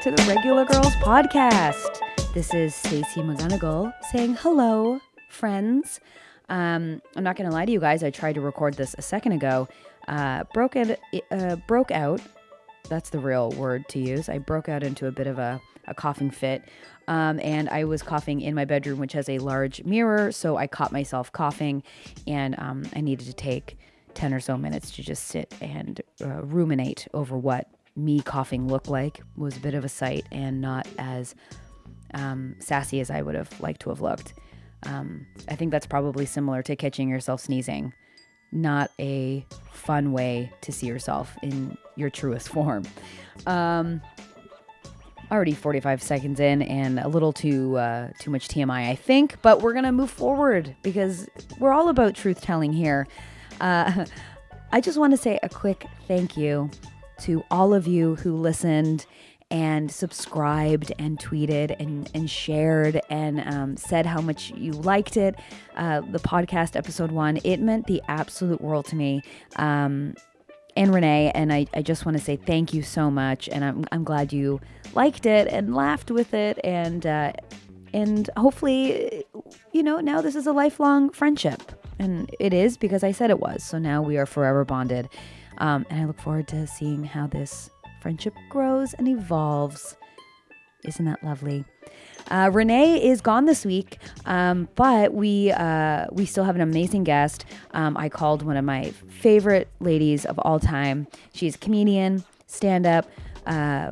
to the Regular Girls podcast. This is Stacey McGunnigle saying hello, friends. I'm not going to lie to you guys. I tried to record this a second ago. Broke out. That's the real word to use. I broke out into a bit of a coughing fit. And I was coughing in my bedroom, which has a large mirror. So I caught myself coughing, and I needed to take 10 or so minutes to just sit and ruminate over what me coughing looked like. It was a bit of a sight and not as sassy as I would have liked to have looked. I think that's probably similar to catching yourself sneezing. Not a fun way to see yourself in your truest form. Already 45 seconds in and a little too much TMI, I think, but we're going to move forward because we're all about truth telling here. I just want to say a quick thank you to all of you who listened and subscribed and tweeted and shared and said how much you liked it. The podcast episode 1, it meant the absolute world to me. And Renee, and I just want to say thank you so much, and I'm glad you liked it and laughed with it, and hopefully, now this is a lifelong friendship, and it is because I said it was. So now we are forever bonded, and I look forward to seeing how this friendship grows and evolves. Isn't that lovely? Renee is gone this week, but we still have an amazing guest. I called one of my favorite ladies of all time. She's a comedian, stand-up,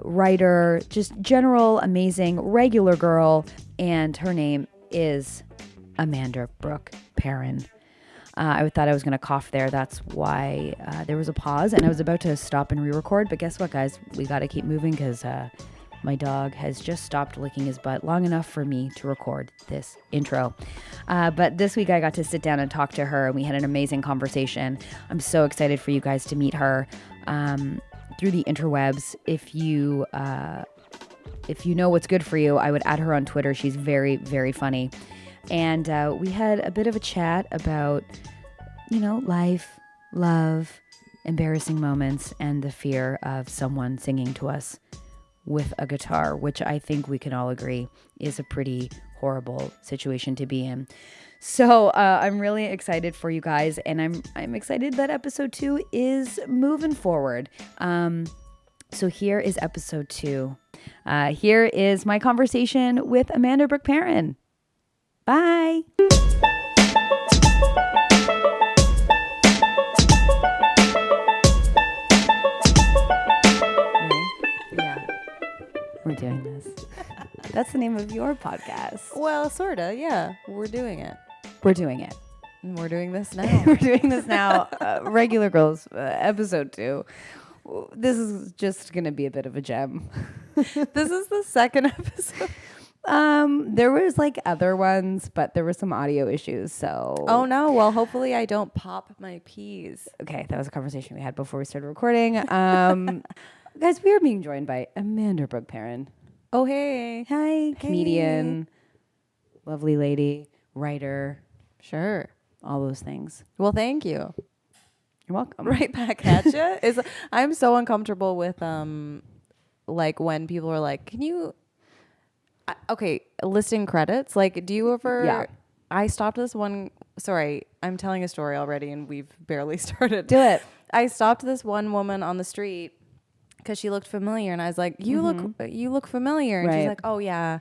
writer, just general amazing regular girl, and her name is Amanda Brooke Perrin. I thought I was going to cough there. That's why there was a pause, and I was about to stop and re-record, but guess what, guys? We got to keep moving because my dog has just stopped licking his butt long enough for me to record this intro. But this week I got to sit down and talk to her, and we had an amazing conversation. I'm so excited for you guys to meet her through the interwebs. If you know what's good for you, I would add her on Twitter. She's very, very funny. And we had a bit of a chat about, life, love, embarrassing moments, and the fear of someone singing to us with a guitar, which I think we can all agree is a pretty horrible situation to be in. So I'm really excited for you guys, and I'm excited that episode 2 is moving forward. So here is episode 2. Here is my conversation with Amanda Brooke Perrin. Bye. We're doing this. That's the name of your podcast. Well, sorta, yeah. We're doing it. We're doing it. And we're doing this now. We're doing this now. Regular Girls, episode 2. This is just going to be a bit of a gem. This is the second episode. There was other ones, but there were some audio issues, so. Oh no, well hopefully I don't pop my peas. Okay, that was a conversation we had before we started recording. Guys, we are being joined by Amanda Brooke Perrin. Oh, hey. Hi. Hey. Comedian, lovely lady, writer. Sure. All those things. Well, thank you. You're welcome. Right back at you. I'm so uncomfortable with, when people are like, can you, listing credits. Do you ever, Yeah. I stopped this one, sorry, I'm telling a story already and we've barely started. Do it. I stopped this one woman on the street because she looked familiar, and I was like, "You look familiar." And Right. she's like, "Oh yeah,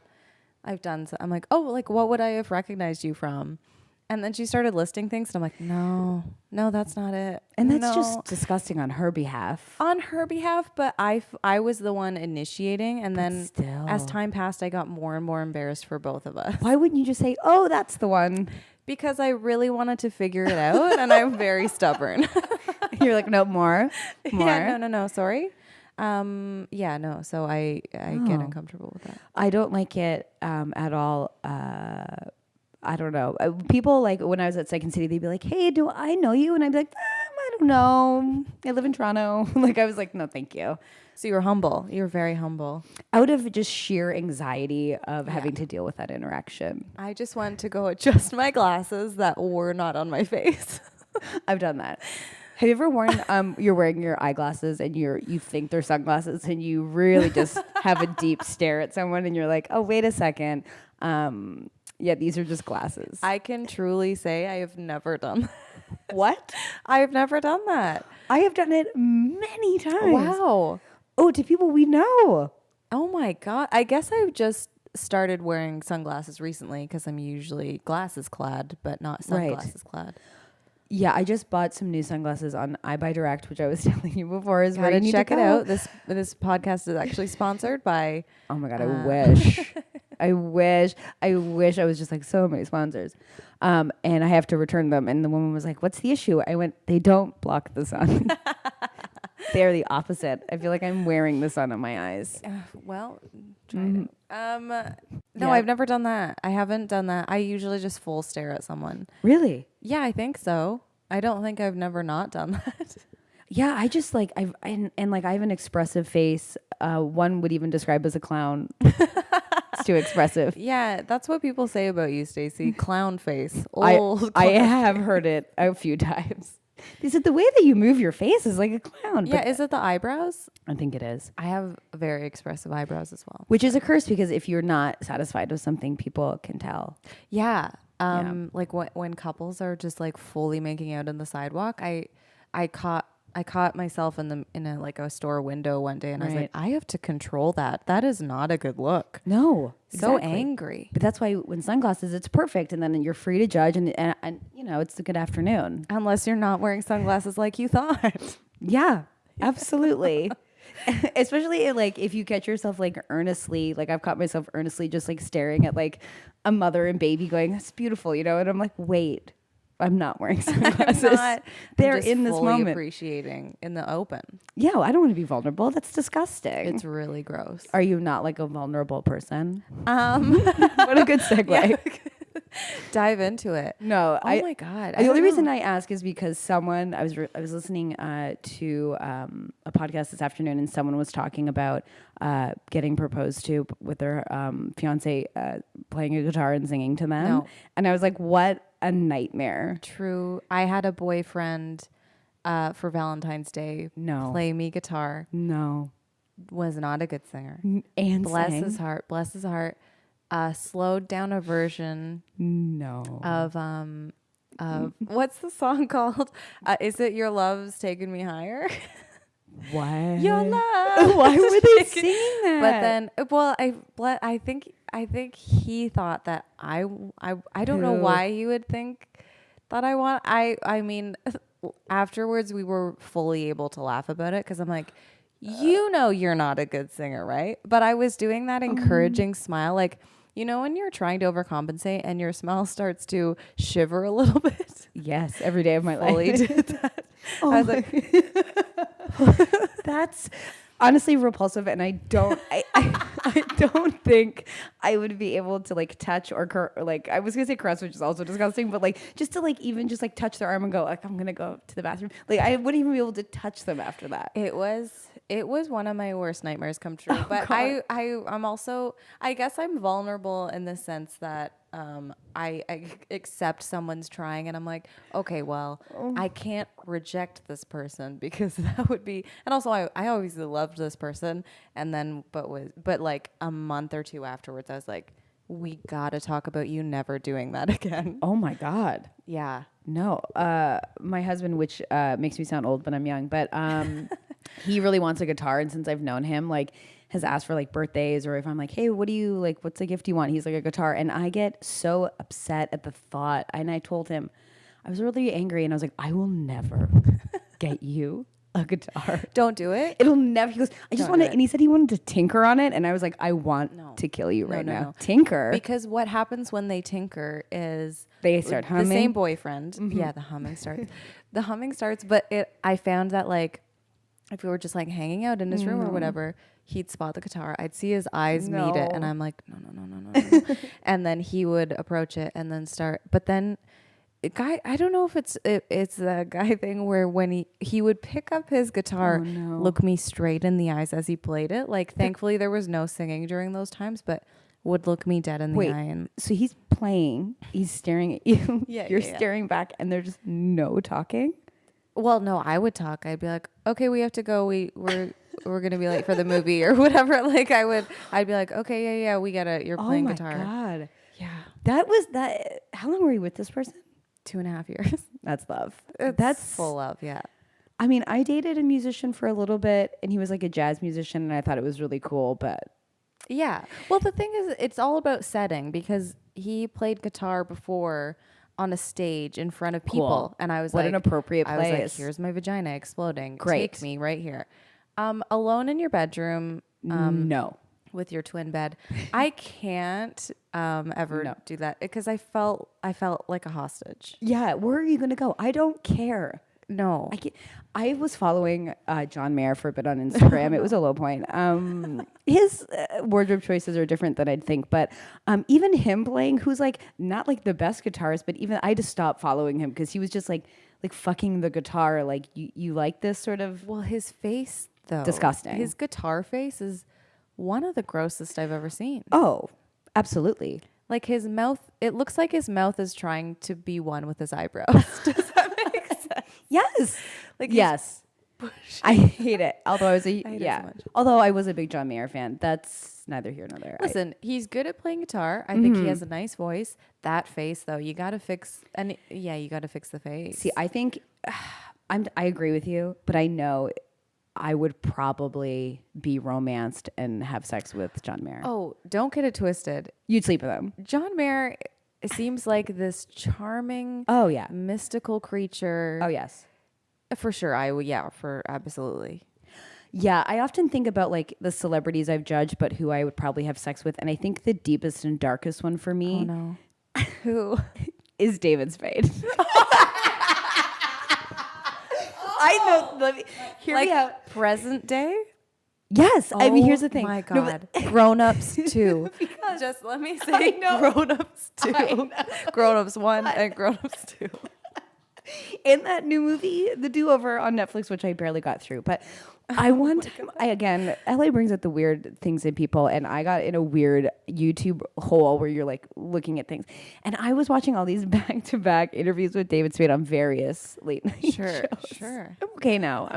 I've done." So I'm like, "Oh, what would I have recognized you from?" And then she started listing things, and I'm like, "No, that's not it." And that's just disgusting on her behalf. On her behalf, but I was the one initiating, and then still. as time passed, I got more and more embarrassed for both of us. Why wouldn't you just say, "Oh, that's the one"? Because I really wanted to figure it out, and I'm very stubborn. You're like, "No, more." Yeah, no, sorry. No. So I get uncomfortable with that. I don't like it at all. I don't know. People when I was at Second City, they'd be like, "Hey, do I know you?" And I'd be like, I don't know. I live in Toronto. I was like, "No, thank you." So you were humble. You were very humble. Out of just sheer anxiety of having to deal with that interaction. I just went to go adjust my glasses that were not on my face. I've done that. Have you ever worn you're wearing your eyeglasses and you think they're sunglasses and you really just have a deep stare at someone and you're like, oh, wait a second. Yeah, these are just glasses. I can truly say I have never done that. What? I have never done that. I have done it many times. Wow. Oh, to people we know. Oh my God. I guess I've just started wearing sunglasses recently because I'm usually glasses clad, but not sunglasses clad. Yeah, I just bought some new sunglasses on iBuyDirect, which I was telling you before. Is where you Gotta need check to it go. out. This podcast is actually sponsored by. Oh my God, I wish. I wish I was just like so many sponsors. And I have to return them. And the woman was like, what's the issue? I went, they don't block the sun. They're the opposite. I feel like I'm wearing the sun on my eyes. Well, try it. No, Yeah. I've never done that. I haven't done that. I usually just full stare at someone. Really? Yeah, I think so. I don't think I've never not done that. Yeah, I just like and like I have an expressive face. One would even describe as a clown. It's too expressive. Yeah, that's what people say about you, Stacey. Clown face. I Old have heard it a few times. They said the way that you move your face is like a clown. Yeah, but is it the eyebrows? I think it is. I have very expressive eyebrows as well. Which is a curse because if you're not satisfied with something, people can tell. Yeah. Like when couples are just like fully making out in the sidewalk, I caught myself in a store window one day and I was like, I have to control that. That is not a good look. No. So exactly. angry. But that's why when sunglasses, it's perfect. And then you're free to judge and you know, it's a good afternoon. Unless you're not wearing sunglasses like you thought. Yeah, absolutely. Especially like if you catch yourself like earnestly, like I've caught myself earnestly just like staring at like a mother and baby going, that's beautiful, you know? And I'm like, wait, I'm not wearing sunglasses. They're in this moment. Appreciating in the open. Yeah, well, I don't want to be vulnerable. That's disgusting. It's really gross. Are you not like a vulnerable person? What a good segue. Yeah. Dive into it. No, oh my God. The only reason I ask is because someone I was listening to a podcast this afternoon, and someone was talking about getting proposed to with their fiance playing a guitar and singing to them, and I was like, what a nightmare. True. I had a boyfriend for Valentine's Day play me guitar. No, was not a good singer. And bless sang. his heart. Bless his heart. Slowed down a version of what's the song called? Is it Your Love's Taken Me Higher? What? Your love. Why were they singing that? But then, well, I think he thought that I don't know why he would think that I mean, afterwards we were fully able to laugh about it because I'm like, you know, you're not a good singer, right? But I was doing that encouraging smile, like, you know, when you're trying to overcompensate and your smile starts to shiver a little bit. Yes, every day of my Fully life. did that. Oh, I was like, that's honestly repulsive, and I don't think I would be able to like touch or like I was gonna say caress, which is also disgusting, but like just to like even just like touch their arm and go like I'm gonna go to the bathroom. Like I wouldn't even be able to touch them after that. It was one of my worst nightmares come true. But God. I'm also, I guess I'm vulnerable in the sense that I accept someone's trying and I'm like, okay, well, I can't reject this person because that would be, and also I always loved this person. And then, but like a month or two afterwards, I was like, we gotta talk about you never doing that again. Oh my God. Yeah. No. My husband, which makes me sound old, but I'm young, but he really wants a guitar. And since I've known him, like has asked for like birthdays or if I'm like, hey, what do you like? What's the gift you want? He's like a guitar. And I get so upset at the thought. And I told him, I was really angry and I was like, I will never get you a guitar. Don't do it. It'll never. He goes, I just want to. And he said he wanted to tinker on it. And I was like, I want to kill you right now. No. Tinker. Because what happens when they tinker is they start humming. The same boyfriend. Mm-hmm. Yeah, the humming starts. The humming starts. But I found that like if we were just like hanging out in his room or whatever, he'd spot the guitar. I'd see his eyes meet it. And I'm like, no. And then he would approach it and then start. But then I don't know if it's the guy thing where when he would pick up his guitar, look me straight in the eyes as he played it. Like, thankfully there was no singing during those times, but would look me dead in the eye. And so he's playing, he's staring at you. Yeah, You're staring back, and there's just no talking. Well, no, I would talk. I'd be like, okay, we have to go. We're gonna be late for the movie or whatever. Like I'd be like, okay, yeah, we gotta. You're playing guitar. Oh my God. Yeah, That was that. How long were you with this person? 2.5 years. That's love. That's full love. Yeah. I mean, I dated a musician for a little bit and he was like a jazz musician and I thought it was really cool, but Yeah. Well, the thing is, it's all about setting because he played guitar before on a stage in front of people, Cool. and I was What like, an appropriate I was like, place. here's my vagina exploding. Great. Take me right here. Alone in your bedroom. no. With your twin bed, I can't ever do that because I felt like a hostage. Yeah, where are you going to go? I don't care. No, I was following John Mayer for a bit on Instagram. It was a low point. His wardrobe choices are different than I'd think, but even him playing, who's like not like the best guitarist, but even I just stopped following him because he was just like fucking the guitar. Like you like this sort of well, his face though, disgusting. His guitar face is one of the grossest I've ever seen. Oh, absolutely. Like his mouth, it looks like his mouth is trying to be one with his eyebrows. Does that make sense? Yes. Like yes. I hate it. Although I was hate it so much. Although I was a big John Mayer fan. That's neither here nor there. Listen, he's good at playing guitar. I think he has a nice voice. That face though, you got to fix. And yeah, you got to fix the face. See, I think I agree with you, but I know I would probably be romanced and have sex with John Mayer. Oh, don't get it twisted. You'd sleep with him. John Mayer seems like this charming, Oh yeah. mystical creature. Oh yes. For sure. I would. Yeah, for absolutely. Yeah, I often think about like the celebrities I've judged, but who I would probably have sex with, and I think the deepest and darkest one for me Oh no. Who? is David Spade. I know. Let me hear me out. Present day. Yes, I mean here's the thing. Oh my No, God. Grown-ups 2. Just let me say Grown-ups 2. Grown-ups 1 and Grown-ups 2. in that new movie, The Do-Over on Netflix, which I barely got through, but one time, again, LA brings out the weird things in people, and I got in a weird YouTube hole where you're like looking at things, and I was watching all these back-to-back interviews with David Spade on various late night shows. Sure. I'm okay now,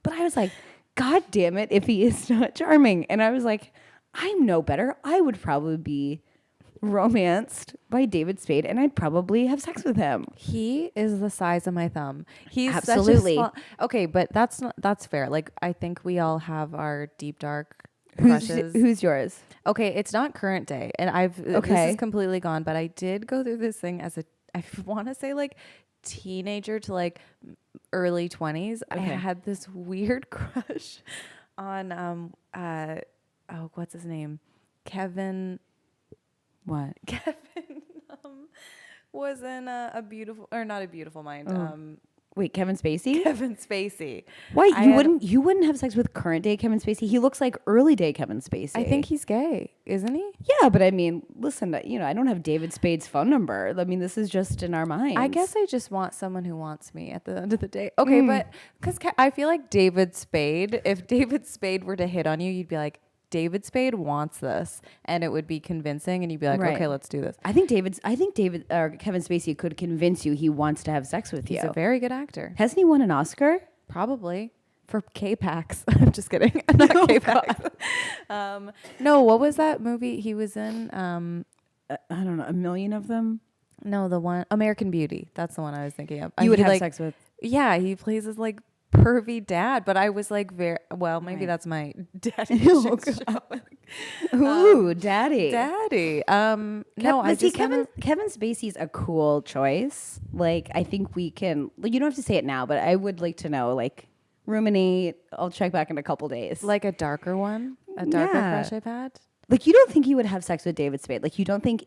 but I was like, God damn it, if he is not charming, and I was like, I'm no better. I would probably be romanced by David Spade, and I'd probably have sex with him. He is the size of my thumb. He's Absolutely. such a okay, but that's fair. Like I think we all have our deep dark crushes. Who's yours? Okay, it's not current day, and this is completely gone. But I did go through this thing as I want to say like teenager to like early 20s. I had this weird crush on what's his name? Kevin. What? Kevin was in a beautiful, or not a beautiful mind. Wait, Kevin Spacey? Kevin Spacey. Why you wouldn't have sex with current day Kevin Spacey? He looks like early day Kevin Spacey. I think he's gay, isn't he? Yeah, but I mean, listen, I don't have David Spade's phone number. I mean, this is just in our minds. I guess I just want someone who wants me at the end of the day. Okay, but because I feel like David Spade, if David Spade were to hit on you, you'd be like, David Spade wants this, and it would be convincing, and you'd be like, Right. okay, let's do this. I think Kevin Spacey could convince you he wants to have sex with you. He's a very good actor. Hasn't he won an Oscar? Probably for K-Pax. I'm just kidding. Not K-Pax. No, what was that movie he was in? I don't know, a million of them. No, the one American Beauty. That's the one I was thinking of. You would He, have like, sex with. Yeah, he plays his like pervy dad, but I was like maybe Right. that's my daddy Oh, issues showing. Ooh, daddy. Daddy. No, No, I just Kevin Spacey's a cool choice. Like, I think we can. Like, you don't have to say it now, but I would like to know. Like, ruminate. I'll check back in a couple days. like a darker one, a darker Yeah. crush I've had. Like, you don't think you would have sex with David Spade? Like, you don't think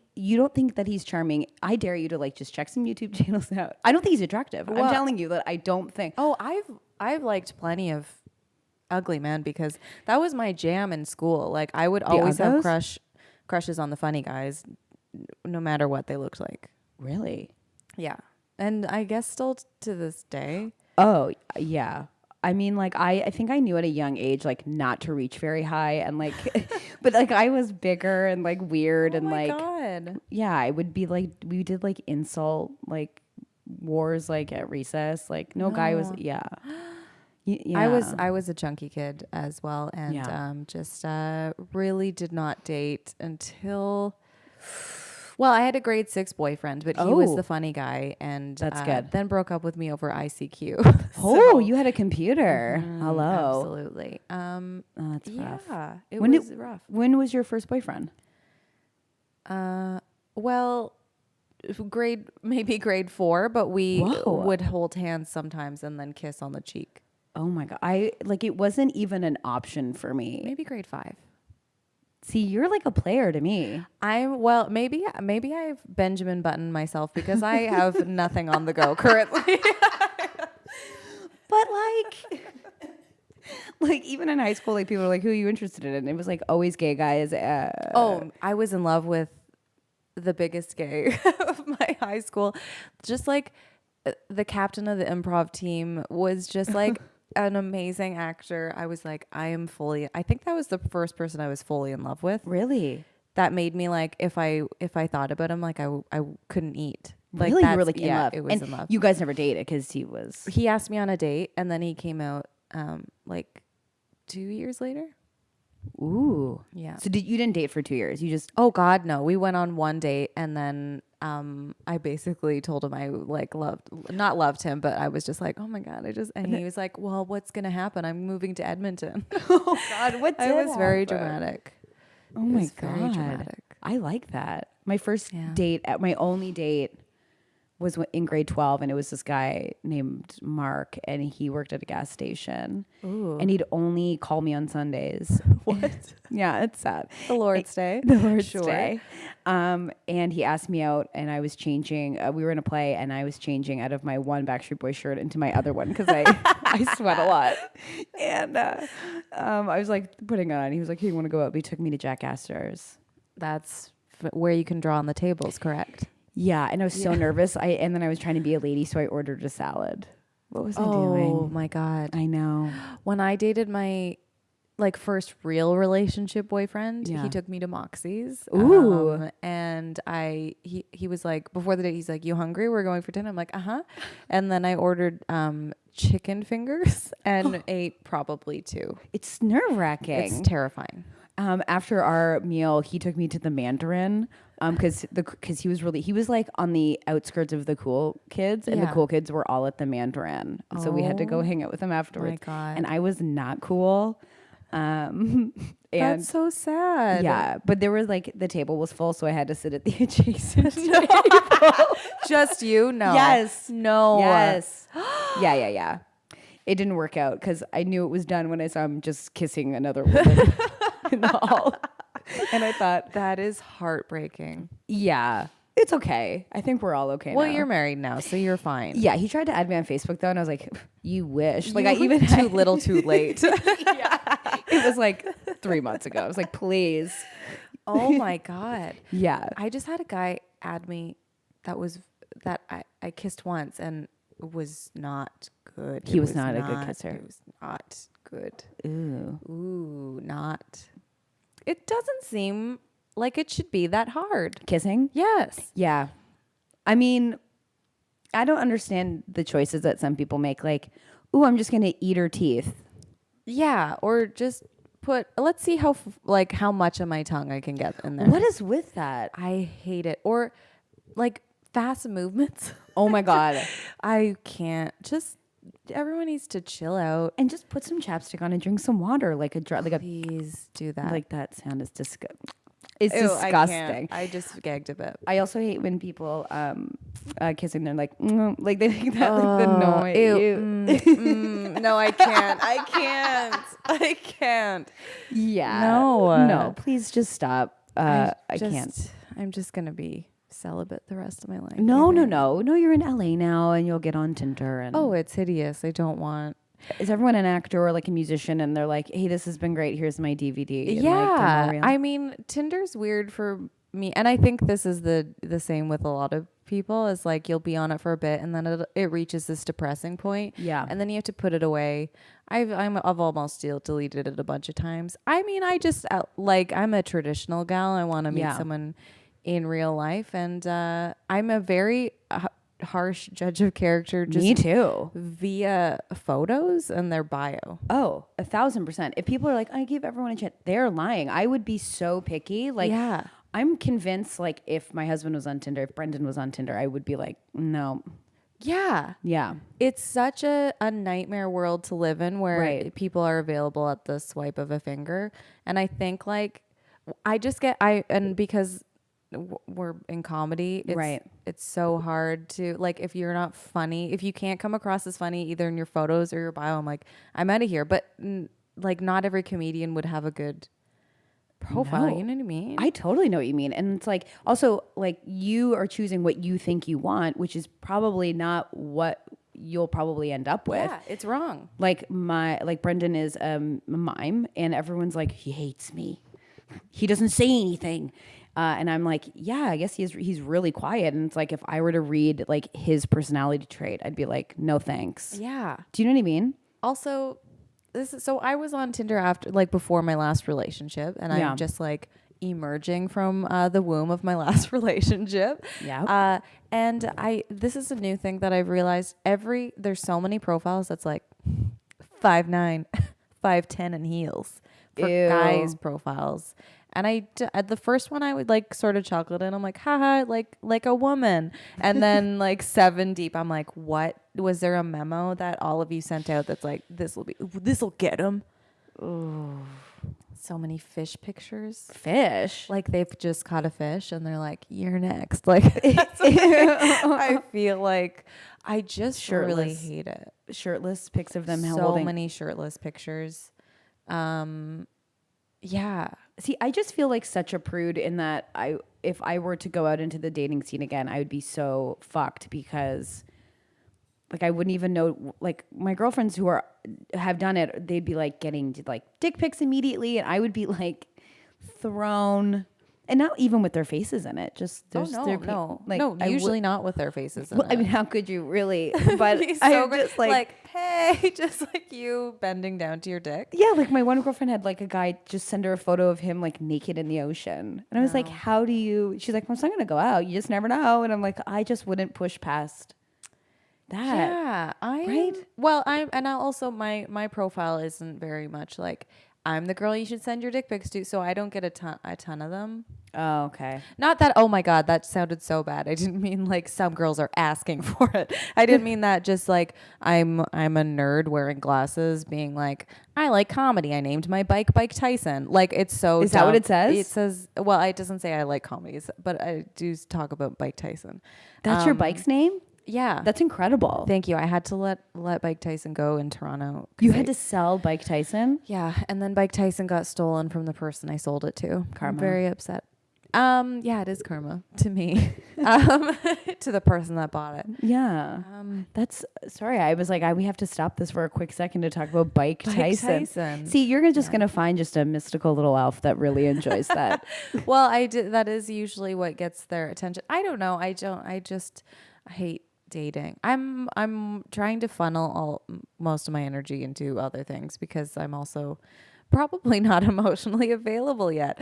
that he's charming? I dare you to like just check some YouTube channels out. I don't think he's attractive. Well- I'm telling you that I don't think. Oh, I've liked plenty of ugly men because that was my jam in school. Like I would always have uggos? crushes on the funny guys, no matter what they looked like. Really? Yeah, and I guess still to this day. Oh yeah. I mean, like I think I knew at a young age, like not to reach very high, and like, but like I was bigger and like weird, and like, God. yeah, I would be like, we did like insult like wars like at recess. Like no guy was. No. Yeah. I was a chunky kid as well, and Yeah. just really did not date until. Well, I had a grade 6 boyfriend, but he was Oh. the funny guy, and That's good. then broke up with me over ICQ. Oh, So- you had a computer. Hello. Absolutely. Oh, that's rough. Yeah, it When was did- rough. When was your first boyfriend? Well, maybe grade 4, but we Whoa. would hold hands sometimes and then kiss on the cheek. Oh my god. It wasn't even an option for me. Maybe grade 5. See, you're like a player to me. Maybe I've Benjamin Button myself because I have nothing on the go currently. But like even in high school, like people were like, "Who are you interested in?" And it was like always gay guys. I was in love with the biggest gay of my high school. Just like the captain of the improv team was just like an amazing actor. I was like, I think that was the first person I was fully in love with. Really? That made me like, if I thought about him, like I couldn't eat. Like Really, you were like in yeah, love. it was And in love. you guys never dated because he was. He asked me on a date, and then he came out like 2 years later. Ooh. Yeah. So you didn't date for 2 years? You just. Oh God, no. We went on one date, and then I basically told him I like not loved him, but I was just like, oh my God, and he was like, well, what's gonna happen? I'm moving to Edmonton. Oh God, what did I was very happen? dramatic. Oh my was God. very dramatic. I like that. My first Yeah. date, my only date was in grade 12, and it was this guy named Mark, and he worked at a gas station. Ooh. And he'd only call me on Sundays. What? Yeah, it's sad. The Lord's Day. The Lord's Sure. Day. And he asked me out, and I was changing. We were in a play, and I was changing out of my one Backstreet Boy shirt into my other one because I sweat a lot. And I was like putting it on. He was like, "Hey, you want to go out?" But he took me to Jack Astor's. That's where you can draw on the tables, correct? Yeah, and I was so nervous. And then I was trying to be a lady, so I ordered a salad. What was I Oh doing? my God. I know. When I dated my like first real relationship boyfriend, Yeah. he took me to Moxie's. Ooh. And he was like, before the date, he's like, "You hungry? We're going for dinner." I'm like, "Uh-huh." And then I ordered chicken fingers and ate probably 2. It's nerve-wracking. It's terrifying. After our meal, he took me to the Mandarin because he was like on the outskirts of the cool kids, and the Yeah. cool kids were all at the Mandarin. And so we had to go Oh hang out with him afterwards. God. And I was not cool. And That's so sad. yeah, but there was like the table was full, so I had to sit at the adjacent table. Just you? No. Yes. No. Yes. Yeah. It didn't work out because I knew it was done when I saw him just kissing another woman in the hall. And I thought, That is heartbreaking. yeah, it's okay. I think we're all okay Well, now. you're married now, so you're fine. Yeah, he tried to add me on Facebook though, and I was like, you wish. Like You I even too little, too late. it was like 3 months ago. I was like, please. Oh my God. Yeah. I just had a guy add me that I kissed once and was not good. He was not a good kisser. It was not good. Ooh. Ooh, not. It doesn't seem like it should be that hard. Kissing? Yes. Yeah. I mean, I don't understand the choices that some people make. Like, ooh, I'm just going to eat her teeth. Yeah. Or just let's see how much of my tongue I can get in there. What is with that? I hate it. Or like fast movements. Oh my God. I can't. Just everyone needs to chill out. And just put some chapstick on and drink some water. Please do that. Like that sound is disgusting. It's Ew, disgusting. I just gagged a bit. I also hate when people kissing. They're like, like they make that like the noise. Ew. No, I can't. I can't. Yeah. No. Please just stop. I can't. I'm just gonna be celibate the rest of my life. No. maybe. No. You're in LA now, and you'll get on Tinder. And Oh, it's hideous. I don't want. is everyone an actor or like a musician? And they're like, hey, this has been great. Here's my DVD. And, like, Yeah, demo reel. I mean, Tinder's weird for me, and I think this is the same with a lot of people. Is like you'll be on it for a bit, and then it reaches this depressing point. Yeah. and then you have to put it away. I've almost deleted it a bunch of times. I mean, I just I'm a traditional gal. I want to meet Yeah. someone in real life, and I'm a very harsh judge of character. Just Me too. via photos and their bio. Oh, 1,000%. If people are like, I give everyone a chance, they're lying. I would be so picky. Like, Yeah. I'm convinced, like, if my husband was on Tinder, if Brendan was on Tinder, I would be like, no. Yeah. Yeah. It's such a nightmare world to live in where Right. people are available at the swipe of a finger. And I think like and because we're in comedy, Right. it's so hard to like, if you're not funny, if you can't come across as funny either in your photos or your bio, I'm like, I'm out of here. But like not every comedian would have a good profile. No. You know what I mean? I totally know what you mean. And it's like, also, like, you are choosing what you think you want, which is probably not what you'll probably end up with. Yeah, it's wrong. Like Brendan is a mime, and everyone's like, he hates me. He doesn't say anything. And I'm like, yeah, I guess he's really quiet. And it's like, if I were to read like his personality trait, I'd be like, no thanks. Yeah. Do you know what I mean? Also, so I was on Tinder after, like, before my last relationship, and Yeah. I'm just like emerging from the womb of my last relationship. Yeah. And this is a new thing that I've realized. There's so many profiles that's like 5'9", 5'10" in heels for Ew. guys' profiles. And at the first one, I would like sort of chuckled and I'm like, haha, like a woman. And then like 7 deep, I'm like, what? Was there a memo that all of you sent out that's like, this'll get him? Ooh. So many fish pictures. Fish. Like they've just caught a fish and they're like, you're next. Like, that's what I feel like I just really hate it. Shirtless pics of them So holding. many shirtless pictures. Yeah. See, I just feel like such a prude in that if I were to go out into the dating scene again, I would be so fucked because like I wouldn't even know, like my girlfriends who have done it, they'd be like getting like dick pics immediately and I would be like thrown, and not even with their faces in it. Just there's usually not with their faces in it. I mean, how could you really? But so I'm good. just like, hey, just like you bending down to your dick. yeah, like my one girlfriend had like a guy just send her a photo of him like naked in the ocean. And I was like, how do you, she's like, well, it's not going to go out. You just never know. And I'm like, I just wouldn't push past that. Yeah. Right? My profile isn't very much like, I'm the girl you should send your dick pics to. So I don't get a ton of them. Oh, okay. Not that, oh my God, that sounded so bad. I didn't mean like some girls are asking for it. I didn't mean that, just like I'm a nerd wearing glasses being like, I like comedy. I named my bike Tyson. Like it's so Is that what it says? It says, well, it doesn't say I like comedies, but I do talk about Bike Tyson. That's your bike's name? Yeah. That's incredible. Thank you. I had to let Bike Tyson go in Toronto. You had to sell Bike Tyson? Yeah. And then Bike Tyson got stolen from the person I sold it to. Karma. I'm very upset. Yeah, it is karma to me. To the person that bought it. Yeah. Sorry. I was like, we have to stop this for a quick second to talk about Bike Tyson. See, you're just going to find just a mystical little elf that really enjoys that. Well, that is usually what gets their attention. I don't know. I hate dating. I'm trying to funnel most of my energy into other things because I'm also probably not emotionally available yet.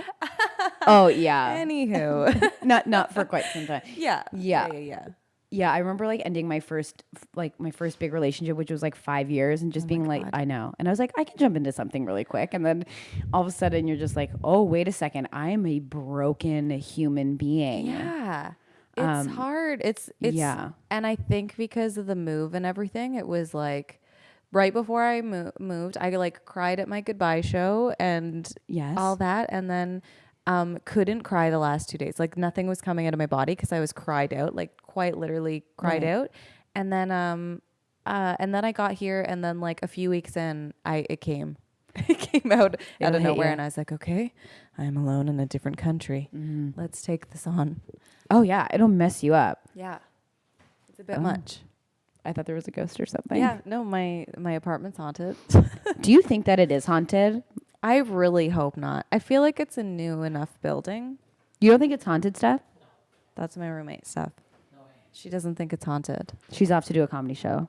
Oh yeah. Anywho, not for quite some time. Yeah. Yeah, I remember like ending my first big relationship, which was like 5 years, and just being like, I know. And I was like, I can jump into something really quick. And then all of a sudden you're just like, oh, wait a second. I'm a broken human being. Yeah. It's hard. It's yeah. And I think because of the move and everything, it was like right before I moved, I like cried at my goodbye show and all that. And then couldn't cry the last 2 days. Like nothing was coming out of my body because I was cried out, like quite literally cried out. And then I got here, and then like a few weeks in, it came out of nowhere, and I was like, okay, I'm alone in a different country. Mm-hmm. Let's take this on. Oh yeah, it'll mess you up. Yeah, it's a bit much. I thought there was a ghost or something. Yeah, no, my apartment's haunted. Do you think that it is haunted? I really hope not. I feel like it's a new enough building. You don't think it's haunted, Steph? That's my roommate's stuff. No way. She doesn't think it's haunted. She's off to do a comedy show.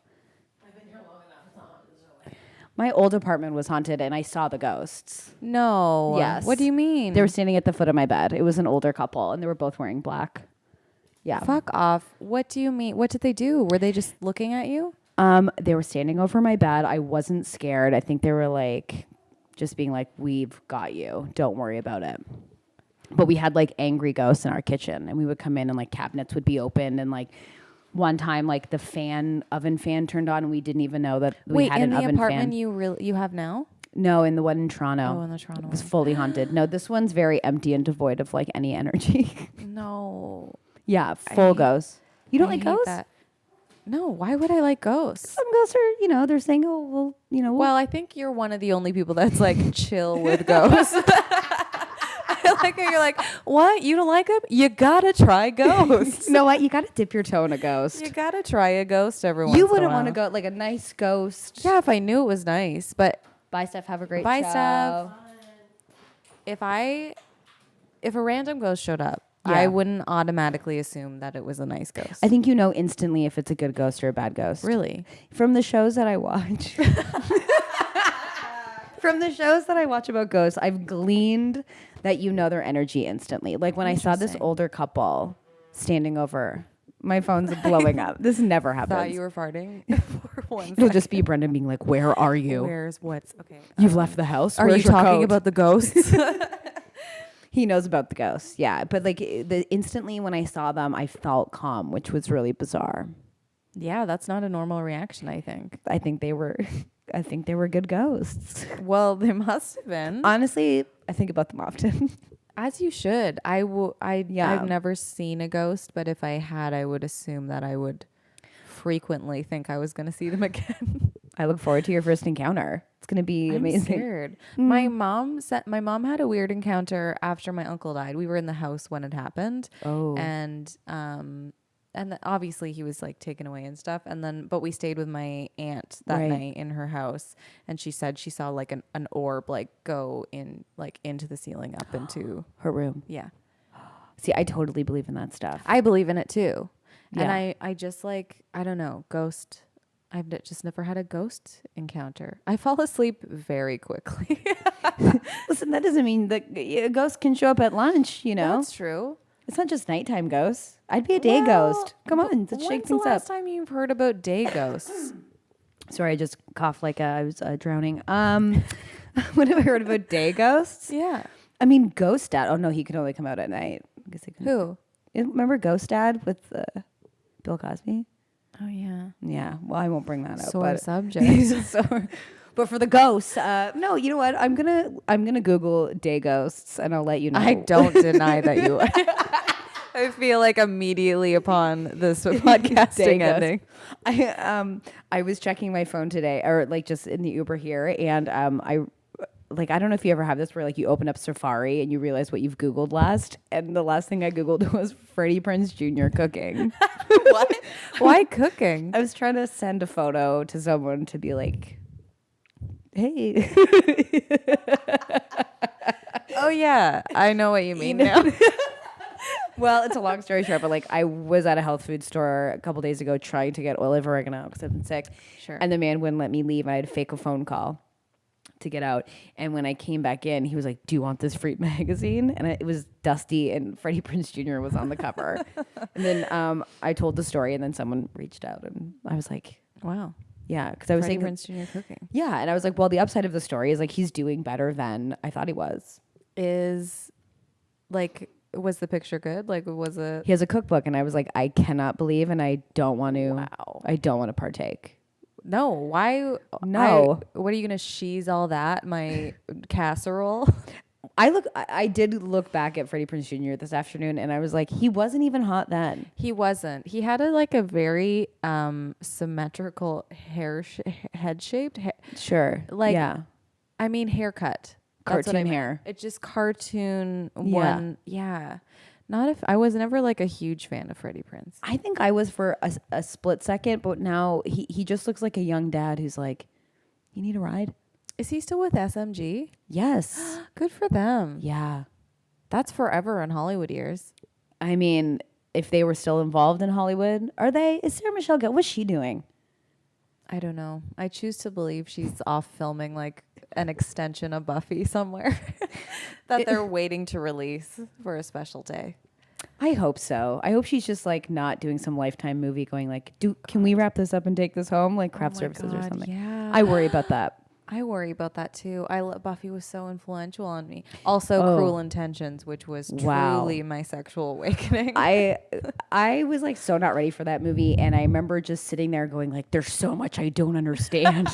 I've been here long enough. It's not haunted. No way. My old apartment was haunted, and I saw the ghosts. No. Yes. What do you mean? They were standing at the foot of my bed. It was an older couple, and they were both wearing black. Yeah. Fuck off. What do you mean? What did they do? Were they just looking at you? They were standing over my bed. I wasn't scared. I think they were like, just being like, we've got you. Don't worry about it. But we had like angry ghosts in our kitchen, and we would come in and like cabinets would be opened, and like one time like the oven fan turned on, and we didn't even know that we had an oven fan. Wait, in the apartment you have now? No, in the one in Toronto. Oh, in the Toronto It was one. fully haunted. No, this one's very empty and devoid of like any energy. No. Yeah, full ghosts. You don't I like hate ghosts? that. No, why would I like ghosts? Some ghosts are, they're saying, oh, well, Well, I think you're one of the only people that's like chill with ghosts. I like how you're like, what? You don't like them? You gotta try ghosts. you know what? You got to dip your toe in a ghost. You gotta try a ghost every once in a You while. wouldn't want to go like a nice ghost. Yeah, if I knew it was nice, but Bye, Steph. Have a great Bye, show. Steph. if a random ghost showed up, Yeah. I wouldn't automatically assume that it was a nice ghost. I think you know instantly if it's a good ghost or a bad ghost. Really? From the shows that I watch. From the shows that I watch about ghosts, I've gleaned that you know their energy instantly. Like when I saw this older couple standing over, my phone's blowing up. This never happens. Thought you were farting for one It'll just be Brendan being like, "Where are you? Where's what's okay? You've left the house. Are Where's you your talking coat?" about the ghosts? He knows about the ghosts, yeah. But like instantly when I saw them, I felt calm, which was really bizarre. Yeah, that's not a normal reaction, I think. I think they were good ghosts. Well, they must have been. Honestly, I think about them often. As you should. Yeah. I've never seen a ghost, but if I had, I would assume that I would frequently think I was going to see them again. I look forward to your first encounter. It's going to be I'm amazing. scared. My mom had a weird encounter after my uncle died. We were in the house when it happened. Oh. And obviously he was like taken away and stuff. But we stayed with my aunt that night in her house, and she said she saw like an orb like go in like into the ceiling up into Her room. yeah. See, I totally believe in that stuff. I believe in it too. Yeah. And I just like, I don't know, ghost. I've just never had a ghost encounter. I fall asleep very quickly. Listen, that doesn't mean that a ghost can show up at lunch, That's true. It's not just nighttime ghosts. I'd be a day ghost. Come on, let's shake things When's the last up. time you've heard about day ghosts? Sorry, I just coughed like I was drowning. What have I heard about day ghosts? Yeah. I mean, Ghost Dad. Oh no, he can only come out at night. I guess he can. Who? Remember Ghost Dad with Bill Cosby? Oh yeah. Yeah. Well, I won't bring that up. Sore but subject. but for the ghosts, no. You know what? I'm gonna Google day ghosts, and I'll let you know. I don't deny that you. I feel like immediately upon this podcasting ending. I was checking my phone today, or like just in the Uber here, and I don't know if you ever have this where like you open up Safari and you realize what you've Googled last, and the last thing I Googled was Freddie Prinze Jr. cooking. What? Why cooking? I was trying to send a photo to someone to be like, hey. Oh yeah, I know what you mean now. Well, it's a long story short, but like I was at a health food store a couple days ago trying to get oil of oregano because I've been sick. Sure. And the man wouldn't let me leave. I had to fake a phone call to get out. And when I came back in, he was like, "Do you want this Freak magazine?" And it was dusty, and Freddie Prinze Jr. was on the cover. And then I told the story, and then someone reached out, and I was like, Wow. "Yeah," because I was Freddie saying, Prinze Jr. cooking yeah, and I was like, "Well, the upside of the story is like he's doing better than I thought he was." is like. Was the picture good? Like, was it? He has a cookbook, and I was like, I cannot believe, and I don't want to. Wow. I don't want to partake. No. Why? No. What are you gonna she's all that? My casserole. I did look back at Freddie Prinze Jr. this afternoon, and I was like, he wasn't even hot then. He wasn't. He had a very symmetrical head shaped. Sure. Like, yeah. I mean, haircut. That's what Cartoon I meant. hair. It's just cartoon Yeah. one. Yeah. Not if I was never like a huge fan of Freddie Prinze. I think I was for a split second, but now he just looks like a young dad who's like, you need a ride? Is he still with SMG? Yes. Good for them. Yeah. That's forever in Hollywood years. I mean, if they were still involved in Hollywood, are they? Is Sarah Michelle Gellar? What's she doing? I don't know. I choose to believe she's off filming like an extension of Buffy somewhere that they're waiting to release for a special day. I hope so. I hope she's just like not doing some Lifetime movie going like, can we wrap this up and take this home? Like craft services or something. Yeah. I worry about that. I worry about that too. Buffy was so influential on me. Also, Cruel Intentions, which was truly my sexual awakening. I was like so not ready for that movie, and I remember just sitting there going like, "There's so much I don't understand."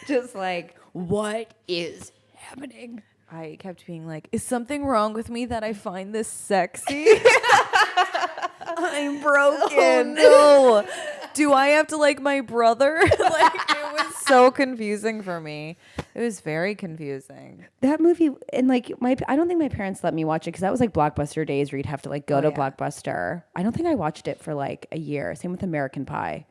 Just like, what is happening? I kept being like, "Is something wrong with me that I find this sexy?" I'm broken. Oh, no. Do I have to like my brother? Like, it was so confusing for me. It was very confusing. That movie, and like I don't think my parents let me watch it because that was like Blockbuster days where you'd have to like go to Blockbuster. I don't think I watched it for like a year. Same with American Pie.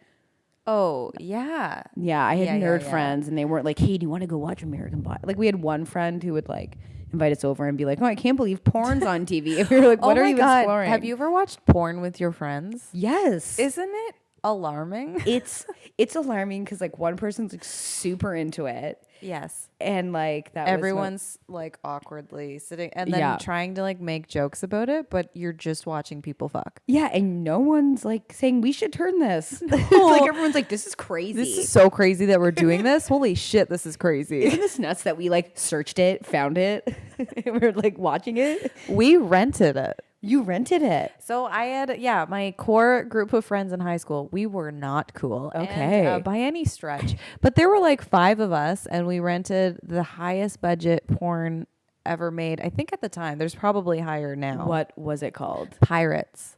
Oh, yeah. Yeah, I had nerd friends, and they weren't like, "Hey, do you want to go watch American Pie?" Like we had one friend who would like invite us over and be like, "Oh, I can't believe porn's on TV." And we were like, "What are you exploring?" Have you ever watched porn with your friends? Yes. Isn't it alarming? It's alarming because like one person's like super into it. Yes. And like everyone's like awkwardly sitting and then trying to like make jokes about it, but you're just watching people fuck. Yeah, and no one's like saying we should turn this. Like everyone's like, this is crazy. This is so crazy that we're doing this. Holy shit, this is crazy. Isn't this nuts that we like searched it, found it, and we're like watching it? We rented it. You rented it. So I had, my core group of friends in high school. We were not cool. Okay. And, by any stretch. But there were like 5 of us, and we rented the highest budget porn ever made. I think at the time. There's probably higher now. What was it called? Pirates.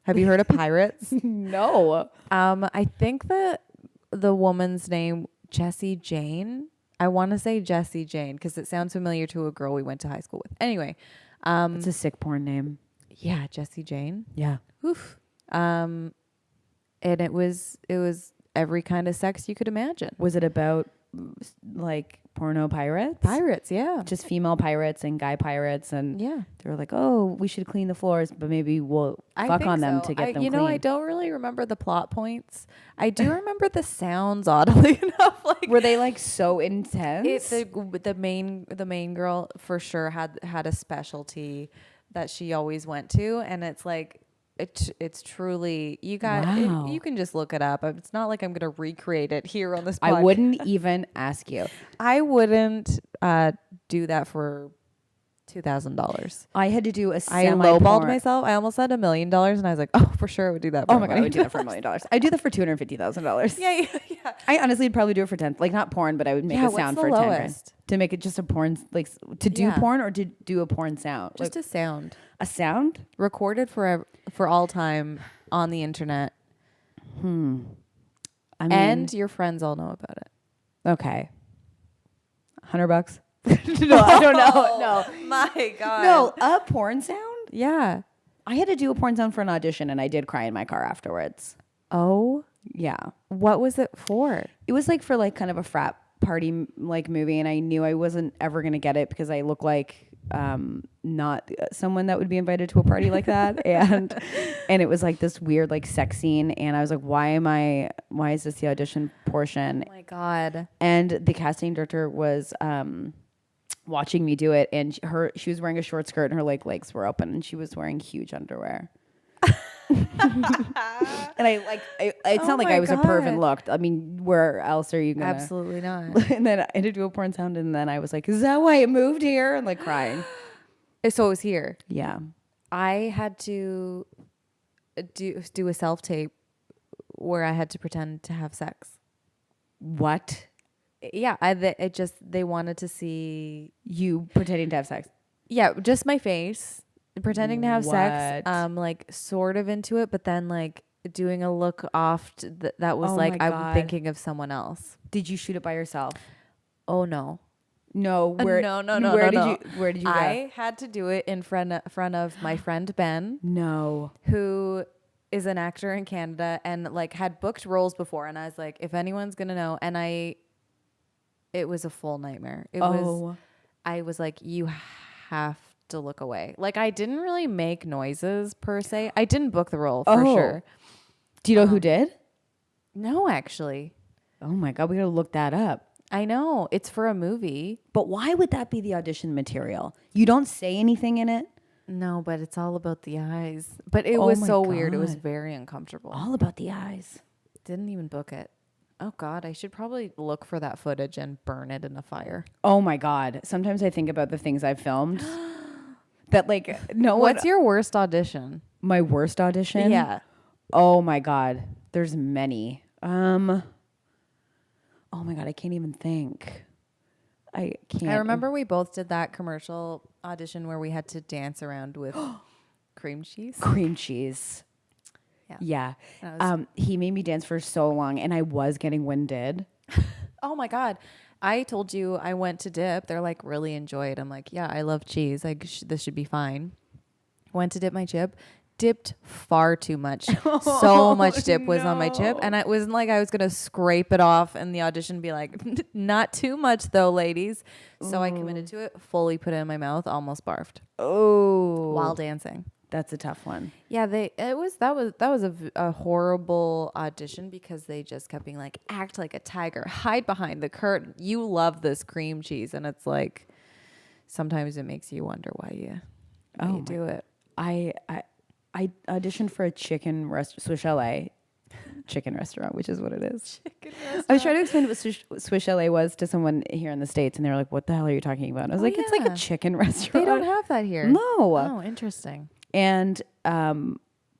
Have you heard of Pirates? No. I think the woman's name, Jessie Jane. I want to say Jessie Jane because it sounds familiar to a girl we went to high school with. Anyway. It's a sick porn name. Yeah, Jessie Jane. Yeah. Oof. And it was every kind of sex you could imagine. Was it about like porno pirates? Pirates, yeah. Just female pirates and guy pirates, and they were like, "Oh, we should clean the floors, but maybe we'll fuck on them to get them clean." I don't really remember the plot points. I do remember the sounds, oddly enough. Like, were they like so intense? The main girl for sure had a specialty that she always went to, and it's like it's truly you can just look it up. It's not like I'm gonna recreate it here on this podcast. I wouldn't even ask you. I wouldn't do that for $2,000. I had to do a I lowballed myself. I almost said $1 million, and I was like, oh, for sure I would do that. Oh my god, I would do that for $1 million. I'd do that for $250,000. Yeah. I honestly would probably do it for 10. Like not porn, but I would make a sound for 10 grand. To make it just a porn, like to do porn or to do a porn sound. Just like, a sound. A sound recorded for all time on the internet. I mean, and your friends all know about it. Okay. $100. No, I don't know. No. My God. No, a porn sound? Yeah. I had to do a porn sound for an audition, and I did cry in my car afterwards. Oh? Yeah. What was it for? It was like for like kind of a frat party like movie, and I knew I wasn't ever going to get it because I look like not someone that would be invited to a party like that. And it was like this weird like sex scene, and I was like, why is this the audition portion? Oh my God. And the casting director was watching me do it, and she was wearing a short skirt and her legs were open, and she was wearing huge underwear. And it's not like I was a perv and looked. I mean, where else are you gonna? Absolutely not. And then I had to do a porn sound, and then I was like, is that why I moved here? And like crying. So it was here. Yeah. I had to do a self-tape where I had to pretend to have sex. What? Yeah, they wanted to see you pretending to have sex. Yeah, just my face, pretending to have sex. Like sort of into it, but then like doing a look off that was like I'm thinking of someone else. Did you shoot it by yourself? Oh no. No, no. Where did you go? I had to do it in front of my friend Ben. No. Who is an actor in Canada and like had booked roles before, and I was like, if anyone's gonna know, and it was a full nightmare. I was like, you have to look away. Like I didn't really make noises per se. I didn't book the role for sure. Do you know who did? No, actually. Oh my God, we gotta look that up. I know. It's for a movie. But why would that be the audition material? You don't say anything in it? No, but it's all about the eyes. But it Oh was my so weird. It was God. very uncomfortable. All about the eyes. Didn't even book it. Oh God, I should probably look for that footage and burn it in a fire. Oh my God. Sometimes I think about the things I've filmed that like no What's one, your worst audition? my worst audition. Yeah. Oh my God. There's many. Oh my God. I can't even think. I can't. I remember we both did that commercial audition where we had to dance around with cream cheese. Cream cheese. Yeah. Yeah. He made me dance for so long and I was getting winded. Oh my God. I told you I went to dip. They're like, really enjoy it. I'm like, yeah, I love cheese. Like this should be fine. Went to dip my chip. Dipped far too much. So much dip was on my chip. And it wasn't like I was going to scrape it off and the audition be like, not too much though, ladies. So I committed to it, fully put it in my mouth, almost barfed. Oh. While dancing. That's a tough one. Yeah, that was a horrible audition because they just kept being like, act like a tiger, hide behind the curtain. You love this cream cheese. And it's like, sometimes it makes you wonder why you do it. I auditioned for a Swiss chalet chicken restaurant, which is what it is. I was trying to explain what Swiss chalet was to someone here in the States, and they were like, "What the hell are you talking about?" And I was like, "It's like a chicken restaurant." They don't have that here. No. Oh, interesting. And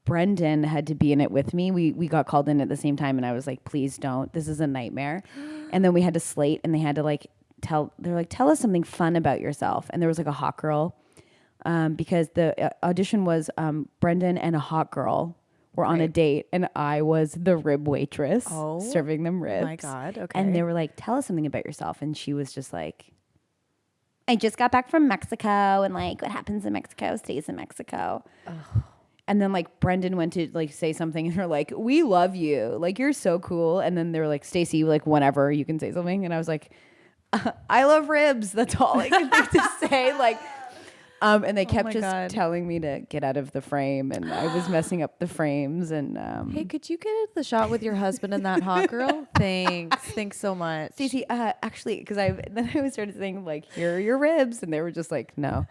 Brendan had to be in it with me. We got called in at the same time, and I was like, "Please don't. This is a nightmare." And then we had to slate, and they had to tell us something fun about yourself. And there was like a hot girl. Because the audition was Brendan and a hot girl were on a date, and I was the rib waitress serving them ribs. My God, okay. And they were like, "Tell us something about yourself," and she was just like, "I just got back from Mexico, and like what happens in Mexico stays in Mexico." And then like Brendan went to like say something, and they're like, "We love you, like you're so cool." And then they were like, "Stacey, like whenever you can say something," and I was like, "I love ribs." That's all I could think to say, like. And they kept just telling me to get out of the frame, and I was messing up the frames. And hey, could you get the shot with your husband and that hot girl? Thanks so much, Stacey. Actually, because then I started saying like, "Here are your ribs," and they were just like, "No,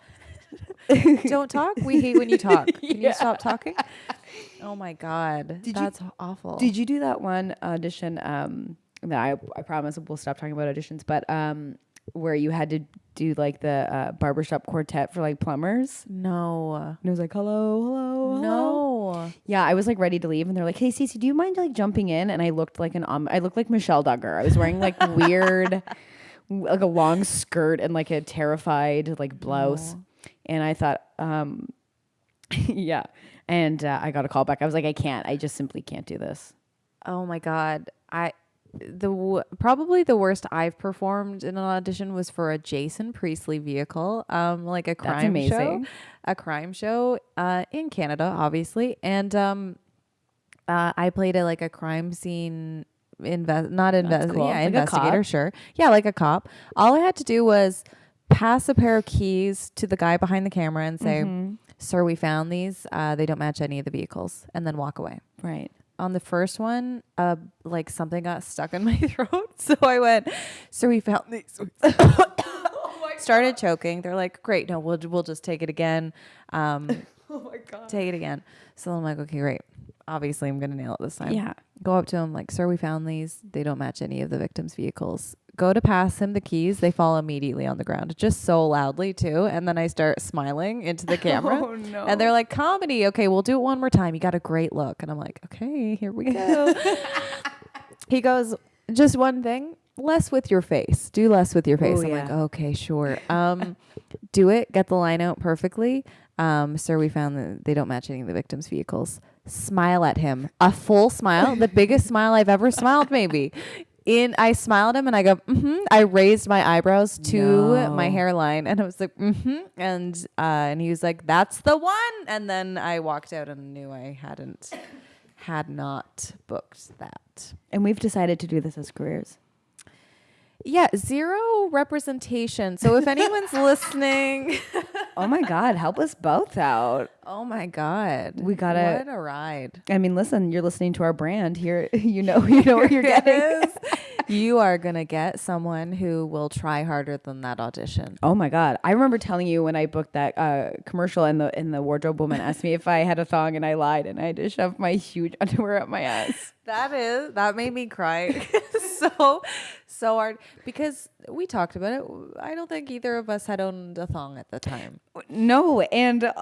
don't talk. We hate when you talk. Can you stop talking?" Oh my God, that's awful. Did you do that one audition? I promise we'll stop talking about auditions, but where you had to do like the barbershop quartet for like plumbers? No. And it was like, hello. No. Yeah, I was like ready to leave, and they're like, "Hey, Stacey, do you mind like jumping in?" And I looked like I looked like Michelle Duggar. I was wearing like weird, like a long skirt and like a terrified like blouse. And I thought, yeah. And I got a call back. I was like, I just simply can't do this. Oh my God. Probably the worst I've performed in an audition was for a Jason Priestley vehicle, like a crime show in Canada, obviously. And I played a crime scene investigator, sure. Yeah, like a cop. All I had to do was pass a pair of keys to the guy behind the camera and say, "Sir, we found these. They don't match any of the vehicles," and then walk away. Right. On the first one, like something got stuck in my throat. So I went, "Sir, we found these." Started choking. They're like, "Great. No, we'll just take it again." Oh my God. Take it again. So I'm like, "Okay, great. Obviously I'm going to nail it this time." Yeah. Go up to him like, "Sir, we found these. They don't match any of the victim's vehicles." Go to pass him the keys. They fall immediately on the ground, just so loudly too. And then I start smiling into the camera. Oh no. And they're like, "Comedy. Okay, we'll do it one more time. You got a great look." And I'm like, "Okay, here we go." He goes, "Just one thing. Less with your face. Do less with your face." I'm like, "Okay, sure." Do it. Get the line out perfectly. "Sir, we found that they don't match any of the victim's vehicles." Smile at him. A full smile. The biggest smile I've ever smiled, maybe. I smiled at him and I go, I raised my eyebrows to my hairline and I was like, and he was like, "That's the one." And then I walked out and knew I had not booked that. And we've decided to do this as careers. Yeah, zero representation. So if anyone's listening, oh my God, help us both out. Oh my God, what a ride. I mean, listen, you're listening to our brand here. You know where you're getting. You are going to get someone who will try harder than that audition. Oh my God. I remember telling you when I booked that commercial and the wardrobe woman asked me if I had a thong and I lied and I had to shove my huge underwear up my ass. That made me cry so hard because we talked about it. I don't think either of us had owned a thong at the time. No, and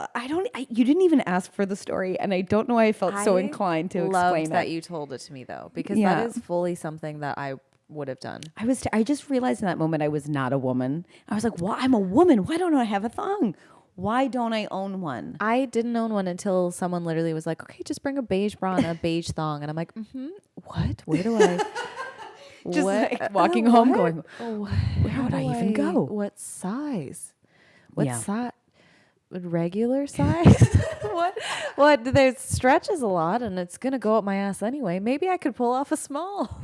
you didn't even ask for the story, and I don't know why I felt so inclined to explain that it. you told it to me though, because that is fully something that I would have done. I just realized in that moment I was not a woman. I was like, "Well, I'm a woman. Why don't I have a thong? Why don't I own one?" I didn't own one until someone literally was like, "Okay, just bring a beige bra and a beige thong," and I'm like, "What? Where do I?" Just like walking home, going, "Where would I even go? What size? What Yeah. size? Regular size? What? There's stretches a lot, and it's gonna go up my ass anyway. Maybe I could pull off a small."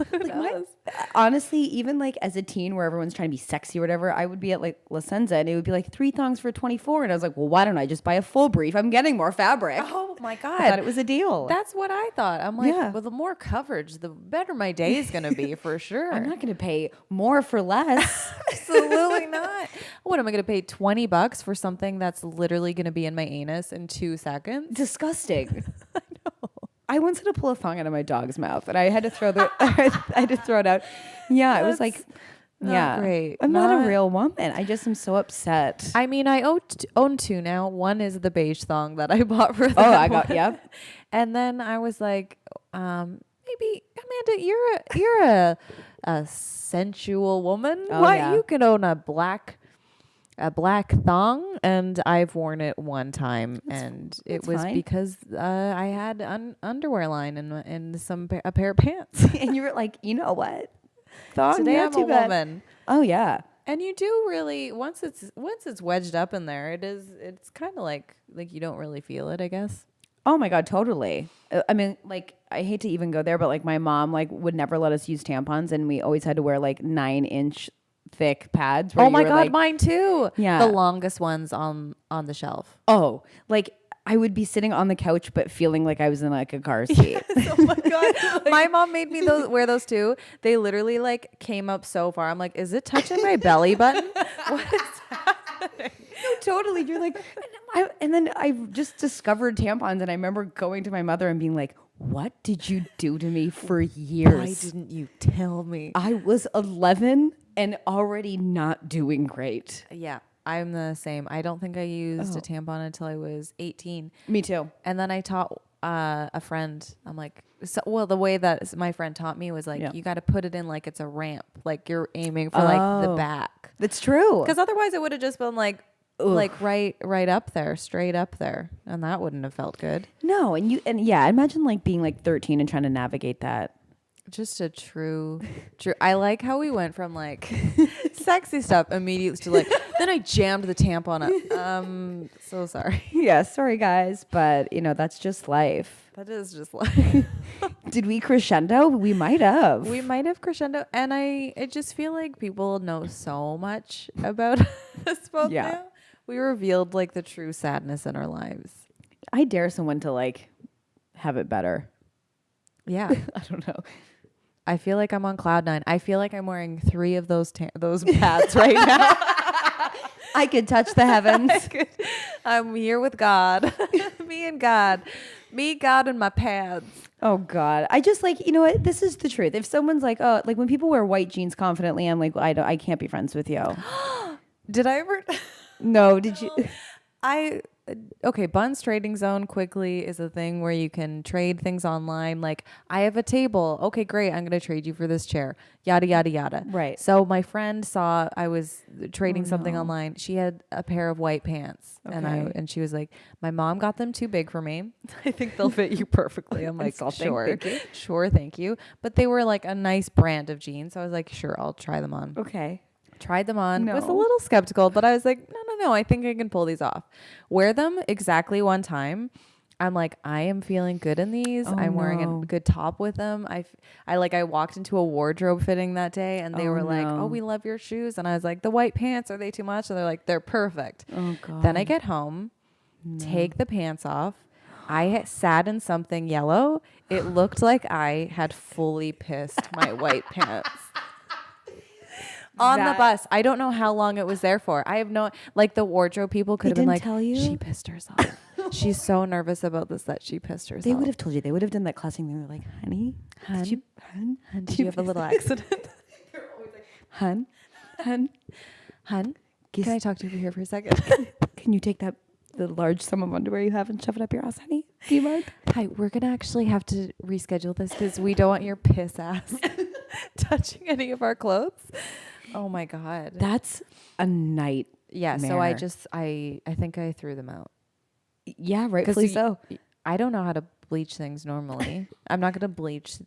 Honestly, even like as a teen where everyone's trying to be sexy or whatever, I would be at like La Senza and it would be like 3 thongs for 24. And I was like, well, why don't I just buy a full brief? I'm getting more fabric. Oh my God. I thought it was a deal. That's what I thought. I'm like, well, the more coverage, the better my day is going to be for sure. I'm not going to pay more for less. Absolutely not. What am I going to pay $20 for something that's literally going to be in my anus in 2 seconds? Disgusting. I know. I once had to pull a thong out of my dog's mouth and I had to throw it out. Yeah, it was like, great. I'm not a real woman. I just am so upset. I mean, I own 2 now. One is the beige thong that I bought for that. Oh, I got, yep. And then I was like, maybe Amanda, you're a sensual woman. Oh, Why yeah. you can own a black thong, and I've worn it one time, and it was fine. because I had underwear line and a pair of pants. And you were like, you know what? Thong, Today not I'm too a bad. woman. Oh yeah. And you do really once it's wedged up in there, it's kind of like you don't really feel it, I guess. Oh my God, totally. I mean, like, I hate to even go there, but like my mom like would never let us use tampons, and we always had to wear like 9-inch thick pads. Oh my God, mine too. Yeah. The longest ones on the shelf. Oh, like I would be sitting on the couch, but feeling like I was in like a car seat. Oh my God. My mom made me wear those too. They literally like came up so far. I'm like, is it touching my belly button? What is happening? No, totally. You're like, and then I just discovered tampons, and I remember going to my mother and being like, what did you do to me for years? Why didn't you tell me? I was 11 and already not doing great. Yeah, I'm the same. I don't think I used a tampon until I was 18. Me too. And then I taught a friend. I'm like, the way that my friend taught me was like, you got to put it in like it's a ramp, like you're aiming for like the back. That's true. Because otherwise it would have just been like right up there, straight up there, and that wouldn't have felt good. No, and imagine like being like 13 and trying to navigate that. Just a true. I like how we went from like sexy stuff immediately to like. Then I jammed the tampon up. So sorry. Yeah, sorry guys, but that's just life. That is just like. Did we crescendo? We might have. We might have crescendo, and I just feel like people know so much about us both now. We revealed like the true sadness in our lives. I dare someone to like have it better. Yeah. I don't know. I feel like I'm on cloud 9. I feel like I'm wearing 3 of those pads right now. I could touch the heavens. I'm here with God. Me and God. Me, God, and my pads. Oh God. I just like, you know what? This is the truth. If someone's like, oh, like when people wear white jeans confidently, I'm like, I can't be friends with you. Did I ever? No. Did you? Okay, Bun's Trading Zone quickly is a thing where you can trade things online. Like, I have a table. Okay, great. I'm going to trade you for this chair. Yada, yada, yada. Right. So my friend saw I was trading something online. She had a pair of white pants. Okay. And she was like, my mom got them too big for me. I think they'll fit you perfectly. I'm like, sure. Thank you. Sure, thank you. But they were like a nice brand of jeans. So I was like, sure, I'll try them on. Okay. Tried them on. No. Was a little skeptical, but I was like, no, I think I can pull these off. Wear them exactly one time. I'm like, I am feeling good in these. I'm wearing a good top with them. I walked into a wardrobe fitting that day, and they were like, oh, we love your shoes. And I was like, the white pants, are they too much? And they're like, they're perfect. Oh God. Then I get home, take the pants off. I sat in something yellow. It looked like I had fully pissed my white pants. On the bus. I don't know how long it was there for. I have no, like the wardrobe people could have been like, tell you? She pissed herself. She's so nervous about this that she pissed herself. They would have told you. They would have done that classic thing. They were like, honey, did you have a little accident? They're always like, hun, can I talk to you here for a second? Can you take the large sum of underwear you have and shove it up your ass, honey? Do you mind? Hi, we're going to actually have to reschedule this because we don't want your piss ass touching any of our clothes. Oh my God. That's a night. Yeah. So I think I threw them out. Yeah, rightfully so. I don't know how to bleach things normally. I'm not going to bleach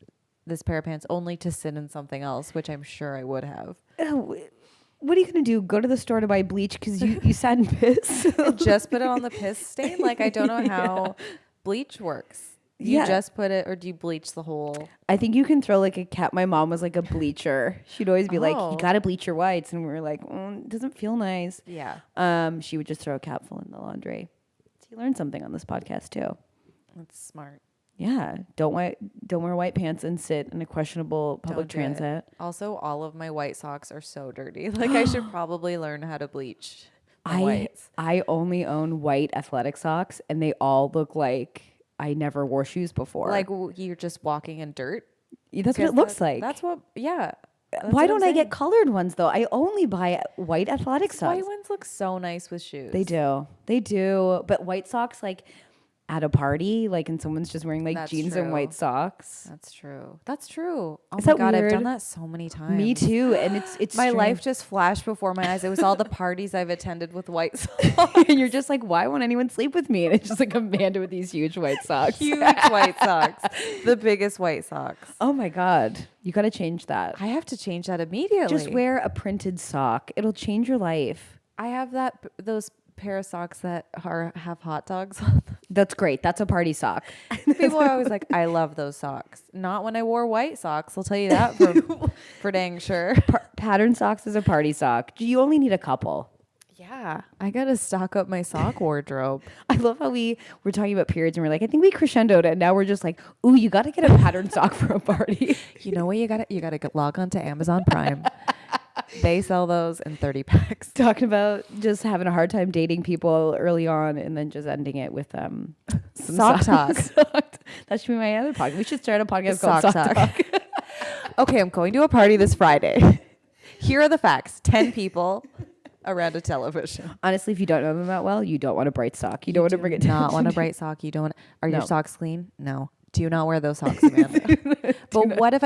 this pair of pants only to sit in something else, which I'm sure I would have. What are you going to do? Go to the store to buy bleach because you sat in piss? Just put it on the piss stain? Like, I don't know how bleach works. You just put it, or do you bleach the whole? I think you can throw like a cap. My mom was like a bleacher. She'd always be like, you got to bleach your whites. And we were like, it doesn't feel nice. Yeah. She would just throw a capful in the laundry. So you learned something on this podcast too. That's smart. Yeah. Don't wear white pants and sit in a questionable public transit. Also, all of my white socks are so dirty. Like, I should probably learn how to bleach my whites. I only own white athletic socks and they all look like I never wore shoes before. Like you're just walking in dirt? That's what it looks like. That's what, yeah. Why don't I get colored ones though? I only buy white athletic socks. White ones look so nice with shoes. They do. But white socks, like at a party, like, and someone's just wearing like jeans and white socks. That's true. Oh Is my that God, weird? I've done that so many times. Me too. And it's my strange. life just flashed before my eyes. It was all the parties I've attended with white socks. And you're just like, why won't anyone sleep with me? And it's just like Amanda with these huge white socks. Huge white socks. The biggest white socks. Oh my God. You got to change that. I have to change that immediately. Just wear a printed sock. It'll change your life. I have those pair of socks that have hot dogs on them. That's great. That's a party sock. People are always like, I love those socks. Not when I wore white socks. I'll tell you that for dang sure. Pattern socks is a party sock. You only need a couple. Yeah. I got to stock up my sock wardrobe. I love how we were talking about periods and we're like, I think we crescendoed it. And now we're just like, ooh, you got to get a pattern sock for a party. You know what? You got to log on to Amazon Prime. They sell those in 30 packs. Talking about just having a hard time dating people early on and then just ending it with some sock talk. That should be my other podcast. We should start a podcast called Sock Talk. Okay, I'm going to a party this Friday. Here are the facts. 10 people around a television. Honestly, if you don't know them that well, you don't want a bright sock. You don't want to bring it down. Not want a bright sock. You don't. Are your socks clean? No. Do not wear those socks, Amanda. But what if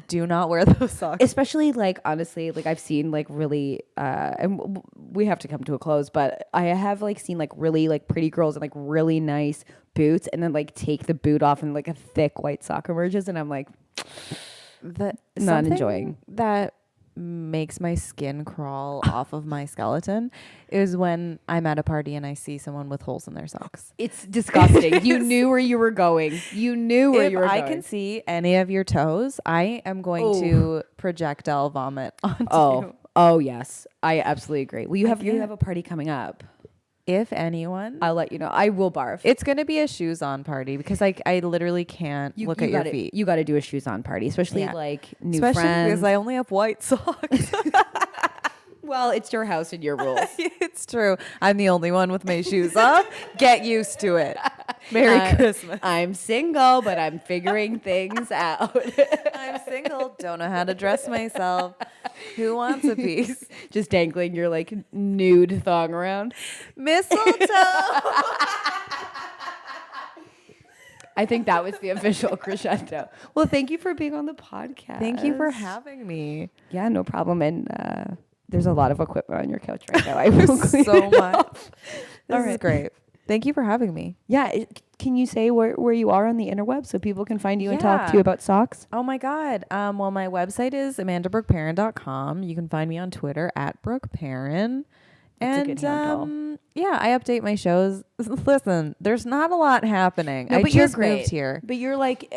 do not wear those socks. Especially like, honestly, like I've seen like really, and we have to come to a close, but I have like seen like really like pretty girls in like really nice boots and then like take the boot off and like a thick white sock emerges. And I'm like, not enjoying. That makes my skin crawl off of my skeleton is when I'm at a party and I see someone with holes in their socks. It's disgusting. You knew where you were going. If I can see any of your toes, I am going to projectile vomit onto you. Oh yes. I absolutely agree. Well, you have a party coming up. If anyone, I'll let you know. I will barf. It's going to be a shoes on party because I literally can't look at your feet. You got to do a shoes on party, especially like new especially friends. Because I only have white socks. Well, it's your house and your rules. It's true. I'm the only one with my shoes off. Get used to it. Merry Christmas. I'm single, but I'm figuring things out. I'm single. Don't know how to dress myself. Who wants a piece? Just dangling your like nude thong around. Mistletoe. I think that was the official crescendo. Well, thank you for being on the podcast. Thank you for having me. Yeah, no problem. And there's a lot of equipment on your couch right now. I will clean so it much. up. This is great. Thank you for having me. Yeah. Can you say where you are on the interweb so people can find you and talk to you about socks? Oh my God. Well, my website is amandabrookperrin.com. You can find me on Twitter at brookperrin. That's a good handle. Yeah, I update my shows. Listen, there's not a lot happening. No, I but just you're moved here. But you're like,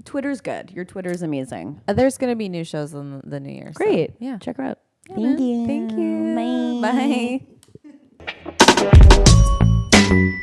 Twitter's good. Your Twitter's amazing. There's going to be new shows in the new year. Great. So, yeah. Check her out. Yeah, Thank man. you. Thank you. Bye. Bye.